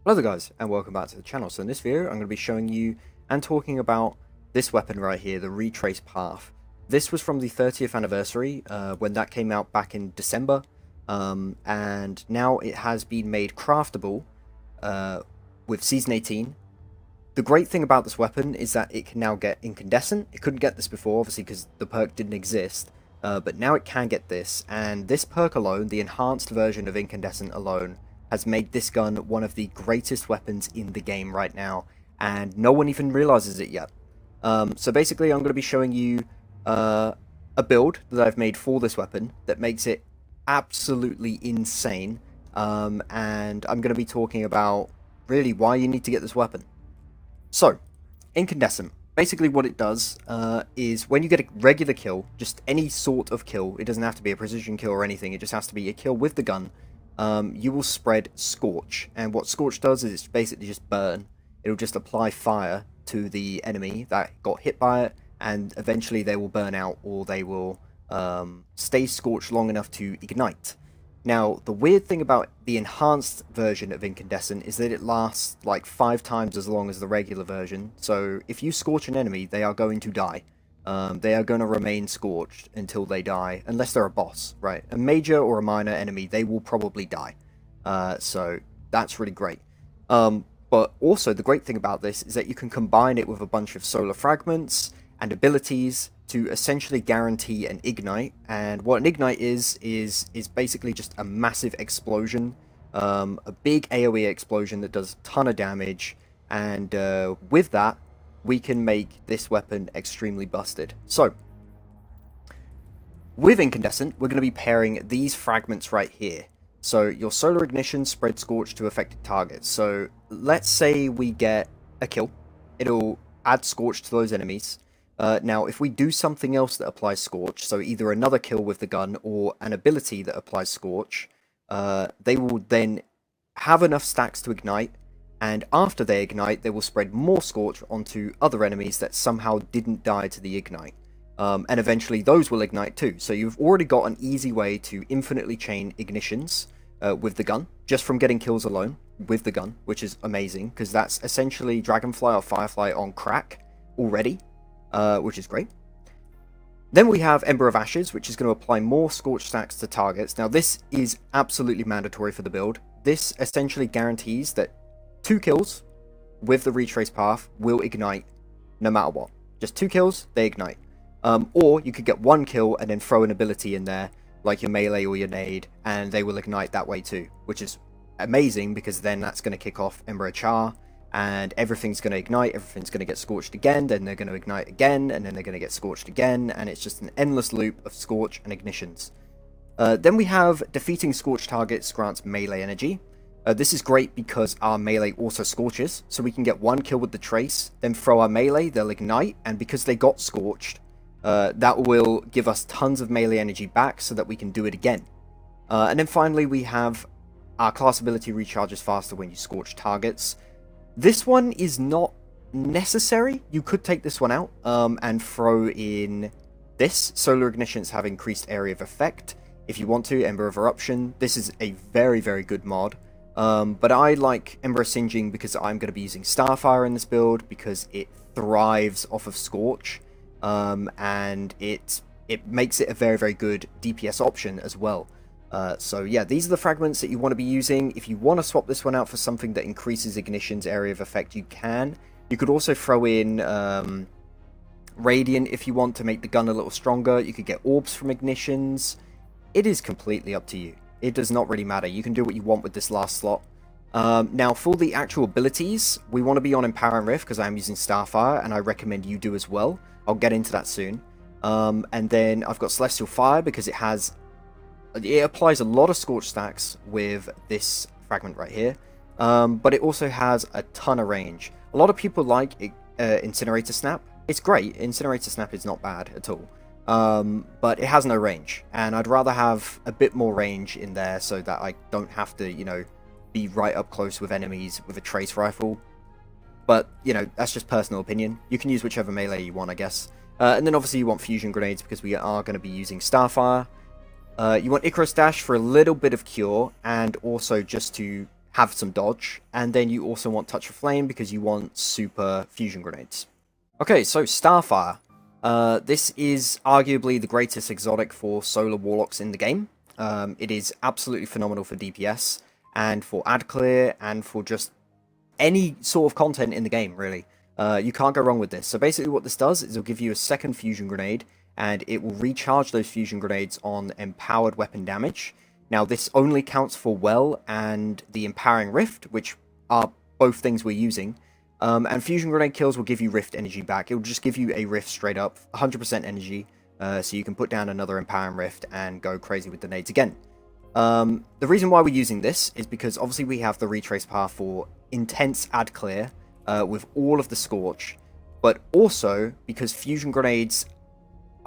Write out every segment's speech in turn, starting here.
Hello there guys, and welcome back to the channel. So in this video, I'm going to be showing you and talking about this weapon right here, the Retraced Path. This was from the 30th anniversary, when that came out back in December, and now it has been made craftable with Season 18. The great thing about this weapon is that it can now get Incandescent. It couldn't get this before, obviously, because the perk didn't exist, but now it can get this, and this perk alone, the enhanced version of Incandescent alone, has made this gun one of the greatest weapons in the game right now, and no one even realizes it yet. So basically, I'm going to be showing you a build that I've made for this weapon that makes it absolutely insane, and I'm going to be talking about really why you need to get this weapon. So, Incandescent. Basically what it does is when you get a regular kill, just any sort of kill, it doesn't have to be a precision kill or anything, it just has to be a kill with the gun, you will spread Scorch, and what Scorch does is it's basically just burn. It'll just apply fire to the enemy that got hit by it, and eventually they will burn out, or they will stay scorched long enough to ignite. Now, the weird thing about the enhanced version of Incandescent is that it lasts like 5 times as long as the regular version, so if you scorch an enemy, they are going to die. They are going to remain scorched until they die, unless they're a boss, right? A major or a minor enemy, they will probably die. So that's really great. But also, the great thing about this is that you can combine it with a bunch of solar fragments and abilities to essentially guarantee an ignite. And what an ignite is basically just a massive explosion, a big AoE explosion that does a ton of damage, and with that, we can make this weapon extremely busted. So, with Incandescent, we're going to be pairing these fragments right here. So, your Solar Ignition spread Scorch to affected targets. So, let's say we get a kill. It'll add Scorch to those enemies. Now, if we do something else that applies Scorch, so either another kill with the gun or an ability that applies Scorch, they will then have enough stacks to ignite, and after they ignite, they will spread more Scorch onto other enemies that somehow didn't die to the ignite. And eventually those will ignite too. So you've already got an easy way to infinitely chain ignitions with the gun, just from getting kills alone with the gun, which is amazing, because that's essentially Dragonfly or Firefly on crack already, which is great. Then we have Ember of Ashes, which is going to apply more Scorch stacks to targets. Now this is absolutely mandatory for the build. This essentially guarantees that 2 kills with the Retraced Path will ignite no matter what. Just 2 kills, they ignite. Or you could get 1 kill and then throw an ability in there, like your melee or your nade, and they will ignite that way too, which is amazing, because then that's going to kick off Ember of Char, and everything's going to ignite, everything's going to get scorched again, then they're going to ignite again, and then they're going to get scorched again, and it's just an endless loop of Scorch and ignitions. Then we have defeating Scorch targets grants melee energy. This is great because our melee also scorches, so we can get 1 kill with the trace, then throw our melee, they'll ignite, and because they got scorched, that will give us tons of melee energy back so that we can do it again. And then finally we have our class ability recharges faster when you scorch targets. This one is not necessary. You could take this one out and throw in this. Solar Ignitions have increased area of effect. If you want to, Ember of Eruption. This is a very, very good mod. But I like Ember of Singeing because I'm going to be using Starfire in this build, because it thrives off of Scorch, and it makes it a very, very good DPS option as well. So yeah, these are the fragments that you want to be using. If you want to swap this one out for something that increases Ignition's area of effect, you can. You could also throw in Radiant if you want to make the gun a little stronger. You could get orbs from Ignitions. It is completely up to you. It does not really matter. You can do what you want with this last slot. Now, for the actual abilities, we want to be on Empower and Rift because I'm using Starfire, and I recommend you do as well. I'll get into that soon. And then I've got Celestial Fire because it applies a lot of Scorch stacks with this fragment right here. But it also has a ton of range. A lot of people like Incinerator Snap. It's great. Incinerator Snap is not bad at all. But it has no range, and I'd rather have a bit more range in there so that I don't have to, be right up close with enemies with a trace rifle. But, that's just personal opinion. You can use whichever melee you want, I guess. And then obviously you want fusion grenades because we are going to be using Starfire. You want Icarus Dash for a little bit of cure, and also just to have some dodge, and then you also want Touch of Flame because you want super fusion grenades. Okay, so Starfire. This is arguably the greatest exotic for solar warlocks in the game. It is absolutely phenomenal for DPS, and for ad clear, and for just any sort of content in the game, really. You can't go wrong with this. So basically what this does is it'll give you a second fusion grenade, and it will recharge those fusion grenades on empowered weapon damage. Now, this only counts for Well and the Empowering Rift, which are both things we're using. And Fusion Grenade kills will give you Rift energy back. It will just give you a Rift straight up, 100% energy, so you can put down another Empowering Rift and go crazy with the nades again. The reason why we're using this is because obviously we have the Retraced path for intense ad clear with all of the Scorch, but also because Fusion Grenades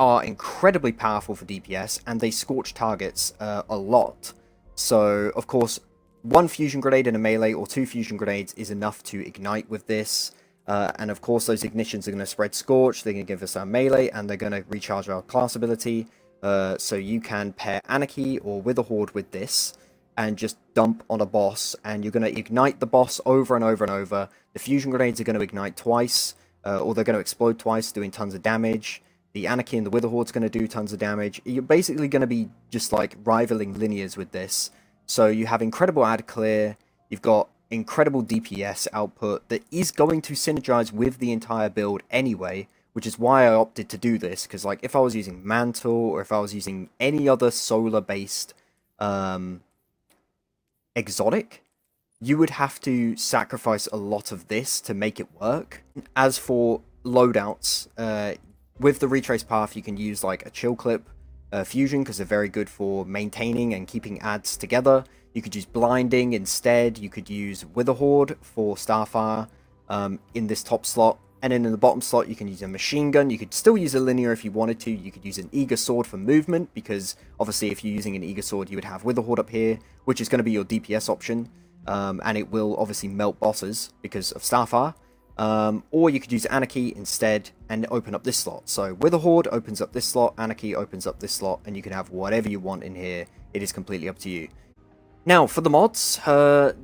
are incredibly powerful for DPS, and they scorch targets a lot. So, of course, one fusion grenade in a melee or two fusion grenades is enough to ignite with this. And of course, those ignitions are going to spread Scorch, they're going to give us our melee, and they're going to recharge our class ability. So you can pair Anarchy or Witherhoard with this, and just dump on a boss, and you're going to ignite the boss over and over and over. The fusion grenades are going to ignite twice, or they're going to explode twice, doing tons of damage. The Anarchy and the Witherhoard's going to do tons of damage. You're basically going to be just like rivaling linears with this. So you have incredible ad clear, you've got incredible DPS output that is going to synergize with the entire build anyway, which is why I opted to do this, because like if I was using Mantle or if I was using any other solar based exotic, you would have to sacrifice a lot of this to make it work. As for loadouts, with the Retraced path, you can use like a chill clip fusion because they're very good for maintaining and keeping ads together. You could use blinding instead. You could use Witherhoard for Starfire in this top slot, and then in the bottom slot you can use a machine gun. You could still use a linear if you wanted to. You could use an eager sword for movement, because obviously if you're using an eager sword you would have Witherhoard up here, which is going to be your DPS option, and it will obviously melt bosses because of Starfire. Or you could use Anarchy instead and open up this slot. So Witherhoard opens up this slot, Anarchy opens up this slot, and you can have whatever you want in here. It is completely up to you. Now, for the mods,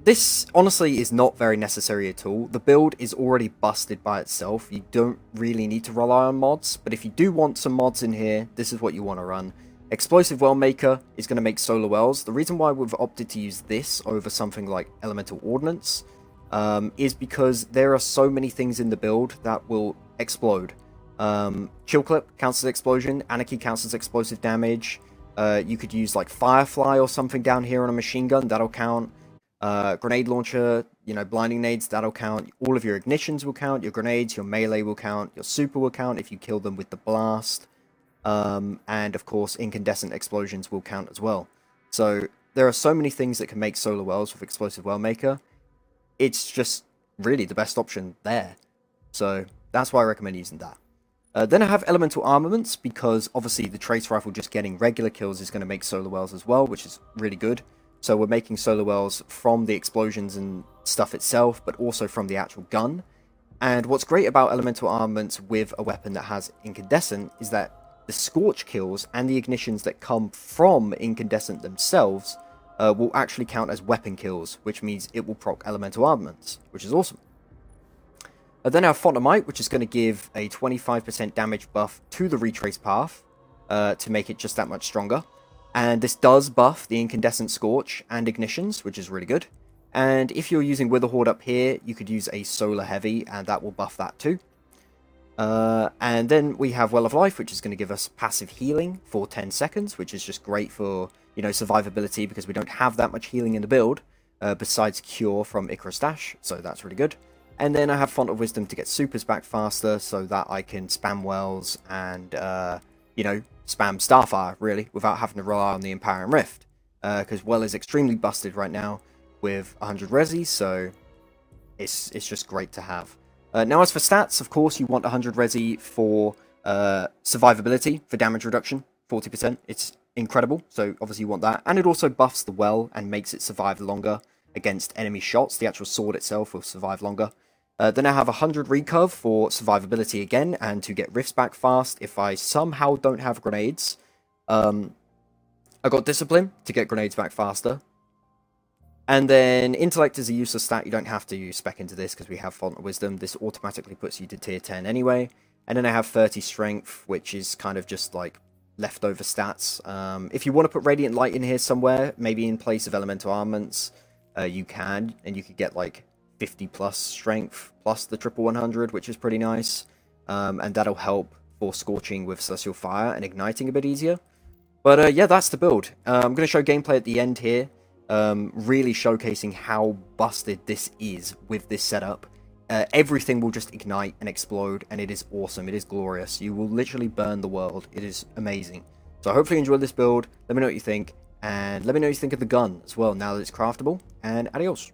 this honestly is not very necessary at all. The build is already busted by itself. You don't really need to rely on mods, but if you do want some mods in here, this is what you want to run. Explosive Well Maker is going to make solar wells. The reason why we've opted to use this over something like Elemental Ordnance is because there are so many things in the build that will explode. Chill Clip counts as explosion, Anarchy counts as explosive damage. You could use like Firefly or something down here on a machine gun, that'll count. Grenade launcher, you know, blinding nades, that'll count. All of your ignitions will count, your grenades, your melee will count, your super will count if you kill them with the blast. And of course, incandescent explosions will count as well. So there are so many things that can make solar wells with Explosive Well Maker. It's just really the best option there. So that's why I recommend using that. Then I have Elemental Armaments, because obviously the Trace Rifle just getting regular kills is going to make solar wells as well, which is really good. So we're making solar wells from the explosions and stuff itself, but also from the actual gun. And what's great about Elemental Armaments with a weapon that has Incandescent is that the Scorch kills and the ignitions that come from Incandescent themselves will actually count as weapon kills, which means it will proc Elemental Armaments, which is awesome. Then I have Font of Might, which is going to give a 25% damage buff to the Retrace path to make it just that much stronger. And this does buff the Incandescent Scorch and Ignitions, which is really good. And if you're using Witherhoard up here, you could use a Solar Heavy, and that will buff that too. And then we have Well of Life, which is going to give us passive healing for 10 seconds, which is just great for, you know, survivability, because we don't have that much healing in the build, besides Cure from Icarus Dash, so that's really good. And then I have Font of Wisdom to get supers back faster, so that I can spam wells and, you know, spam Starfire, really, without having to rely on the Empowering Rift. Because Well is extremely busted right now with 100 resi, so it's just great to have. Now, as for stats, of course, you want 100 resi for survivability, for damage reduction, 40%. It's incredible, so obviously you want that. And it also buffs the Well and makes it survive longer against enemy shots. The actual sword itself will survive longer. Then I have 100 recurve for survivability again, and to get rifts back fast if I somehow don't have grenades. I got discipline to get grenades back faster. And then Intellect is a useless stat. You don't have to spec into this because we have Font of Wisdom. This automatically puts you to tier 10 anyway. And then I have 30 Strength, which is kind of just like leftover stats. If you want to put Radiant Light in here somewhere, maybe in place of Elemental Armaments, you can. And you could get like 50 plus Strength plus the triple 100, which is pretty nice. And that'll help for Scorching with Celestial Fire and Igniting a bit easier. But yeah, that's the build. I'm going to show gameplay at the end here. Really showcasing how busted this is with this setup. Everything will just ignite and explode, and it is awesome. It is glorious. You will literally burn the world. It is amazing. So I hopefully you enjoyed this build. Let me know what you think, and let me know what you think of the gun as well now that it's craftable. And adios.